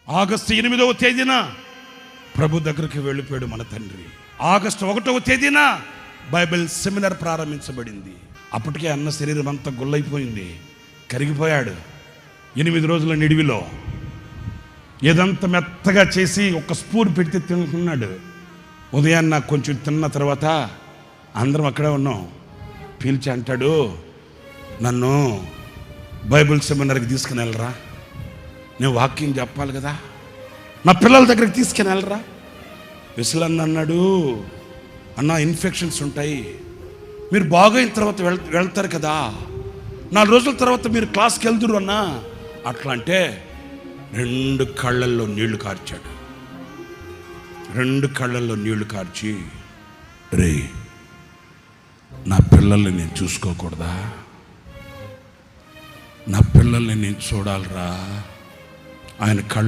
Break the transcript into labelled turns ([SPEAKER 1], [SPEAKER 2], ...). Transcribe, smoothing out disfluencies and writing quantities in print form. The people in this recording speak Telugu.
[SPEAKER 1] ఆగస్టు 8వ తేదీన ప్రభు దగ్గరికి వెళ్ళిపోయాడు మన తండ్రి. ఆగస్టు 1వ తేదీన బైబిల్ సెమినార్ ప్రారంభించబడింది. అప్పటికే అన్న శరీరం అంతా గుల్లైపోయింది, కరిగిపోయాడు. 8 రోజుల నిడివిలో ఏదంతా మెత్తగా చేసి ఒక స్పూన్ పెడితే తింటున్నాడు. ఉదయాన్న కొంచెం తిన్న తర్వాత అందరం అక్కడే ఉన్నాం. పీల్చి అంటాడు, నన్ను బైబిల్ సెమినార్కి తీసుకుని వెళ్ళరా, నేను వాక్యం చెప్పాలి కదా, నా పిల్లల దగ్గరికి తీసుకుని వెళ్ళరా. విసులన్న అన్నాడు, అన్న ఇన్ఫెక్షన్స్ ఉంటాయి, మీరు బాగైన తర్వాత వెళ్తారు కదా, 4 రోజుల తర్వాత మీరు క్లాస్కి వెళ్తురు అన్నా. అట్లా అంటే 2 కళ్ళల్లో నీళ్లు కార్చాడు. 2 కళ్ళల్లో నీళ్లు కార్చి, రే నా పిల్లల్ని నేను చూసుకోకూడదా, నా పిల్లల్ని నేను చూడాలిరా. ఆయన కళ్ళు